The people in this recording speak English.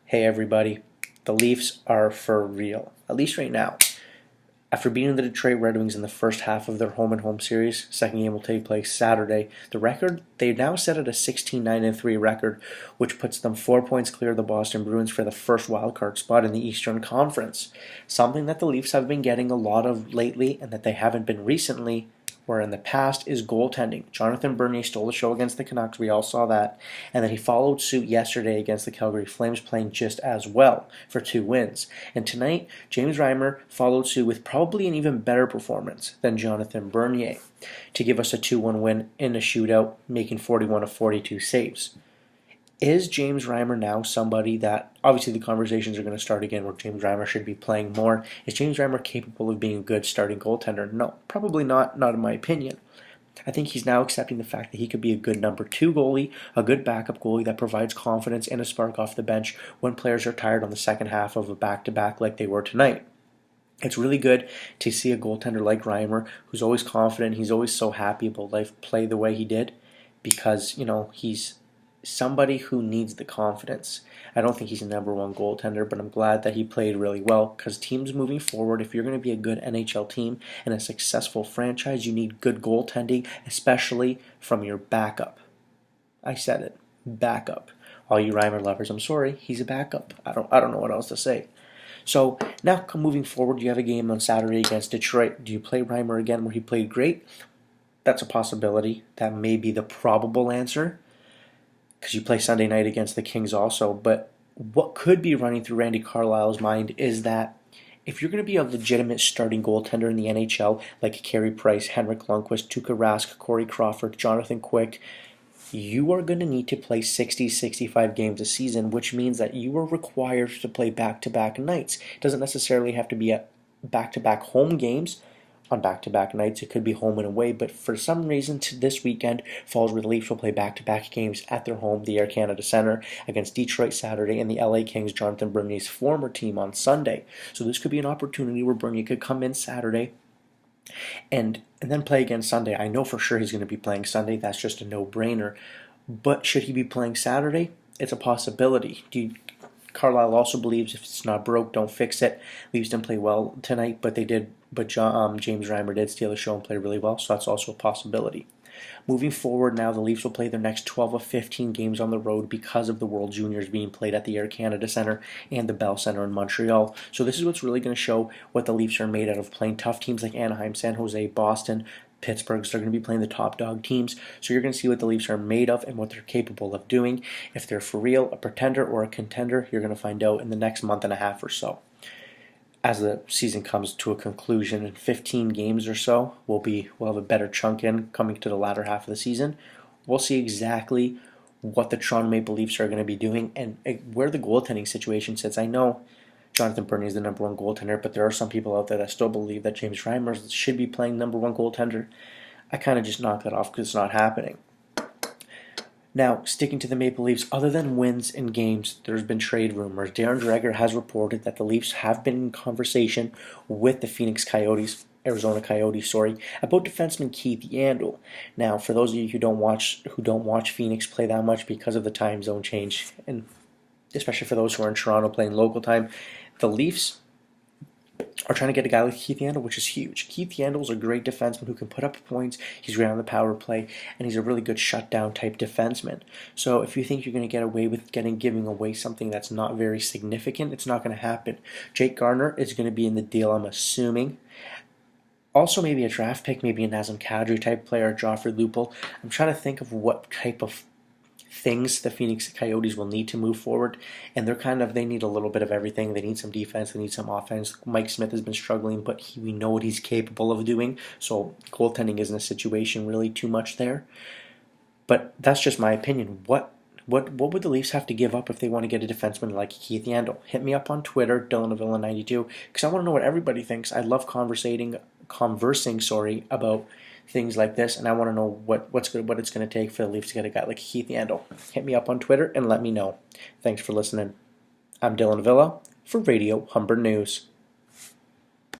Hey everybody, the Leafs are for real, at least right now. After beating the Detroit Red Wings in the first half of their home-and-home series, second game will take place Saturday. The record, they now set at a 16-9-3 record, which puts them 4 points clear of the Boston Bruins for the first wildcard spot in the Eastern Conference. Something that the Leafs have been getting a lot of lately and that they haven't been recently, where in the past, is goaltending. Jonathan Bernier stole the show against the Canucks, we all saw that, and then he followed suit yesterday against the Calgary Flames, playing just as well for 2 wins. And tonight, James Reimer followed suit with probably an even better performance than Jonathan Bernier to give us a 2-1 win in a shootout, making 41 of 42 saves. Is James Reimer now somebody that, obviously the conversations are going to start again where James Reimer should be playing more. Is James Reimer capable of being a good starting goaltender? No, probably not in my opinion. I think he's now accepting the fact that he could be a good number 2 goalie, a good backup goalie that provides confidence and a spark off the bench when players are tired on the second half of a back-to-back like they were tonight. It's really good to see a goaltender like Reimer who's always confident, he's always so happy about life, play the way he did because, he's somebody who needs the confidence. I don't think he's a number 1 goaltender, but I'm glad that he played really well because teams moving forward, if you're going to be a good NHL team and a successful franchise, you need good goaltending, especially from your backup. I said it, backup. All you Reimer lovers, I'm sorry, he's a backup. I don't know what else to say. So now moving forward, you have a game on Saturday against Detroit. Do you play Reimer again where he played great? That's a possibility. That may be the probable answer, because you play Sunday night against the Kings also. But what could be running through Randy Carlyle's mind is that if you're going to be a legitimate starting goaltender in the NHL, like Carey Price, Henrik Lundqvist, Tuukka Rask, Corey Crawford, Jonathan Quick, you are going to need to play 60, 65 games a season, which means that you are required to play back-to-back nights. It doesn't necessarily have to be a back-to-back home games on back-to-back nights. It could be home and away, but for some reason this weekend falls where the Leafs will play back-to-back games at their home, the Air Canada Centre, against Detroit Saturday and the LA Kings, Jonathan Bernier's former team, on Sunday. So this could be an opportunity where Bernier could come in Saturday and then play again Sunday. I know for sure he's going to be playing Sunday. That's just a no-brainer. But should he be playing Saturday? It's a possibility. Carlisle also believes if it's not broke, don't fix it. Leafs didn't play well tonight, but James Reimer did steal the show and play really well, so that's also a possibility. Moving forward now, the Leafs will play their next 12 of 15 games on the road because of the World Juniors being played at the Air Canada Centre and the Bell Centre in Montreal. So this is what's really going to show what the Leafs are made out of, playing tough teams like Anaheim, San Jose, Boston, Pittsburgh. So they're going to be playing the top dog teams. So you're going to see what the Leafs are made of and what they're capable of doing. If they're for real, a pretender or a contender, you're going to find out in the next month and a half or so. As the season comes to a conclusion in 15 games or so, we'll have a better chunk in coming to the latter half of the season. We'll see exactly what the Toronto Maple Leafs are going to be doing and where the goaltending situation sits. I know Jonathan Bernier is the number 1 goaltender, but there are some people out there that still believe that James Reimer should be playing number 1 goaltender. I kind of just knock that off because it's not happening. Now, sticking to the Maple Leafs, other than wins in games, there's been trade rumors. Darren Dreger has reported that the Leafs have been in conversation with the Arizona Coyotes, about defenseman Keith Yandle. Now, for those of you who don't watch Phoenix play that much because of the time zone change, and especially for those who are in Toronto playing local time, the Leafs are trying to get a guy like Keith Yandle, which is huge. Keith Yandle is a great defenseman who can put up points. He's great on the power play, and he's a really good shutdown type defenseman. So if you think you're going to get away with giving away something that's not very significant, it's not going to happen. Jake Gardiner is going to be in the deal, I'm assuming. Also maybe a draft pick, maybe a Nazem Kadri type player, Joffrey Lupul. I'm trying to think of what type of things the Phoenix Coyotes will need to move forward, and they need a little bit of everything. They need some defense, they need some offense. Mike Smith has been struggling, but we know what he's capable of doing, so goaltending isn't a situation really too much there. But that's just my opinion. What would the Leafs have to give up if they want to get a defenseman like Keith Yandle? Hit me up on Twitter, DylanAvila92, because I want to know what everybody thinks. I love conversing about things like this, and I want to know what it's going to take for the Leafs to get a guy like Keith Yandle. Hit me up on Twitter and let me know. Thanks for listening. I'm Dylan Avila for Radio Humber News.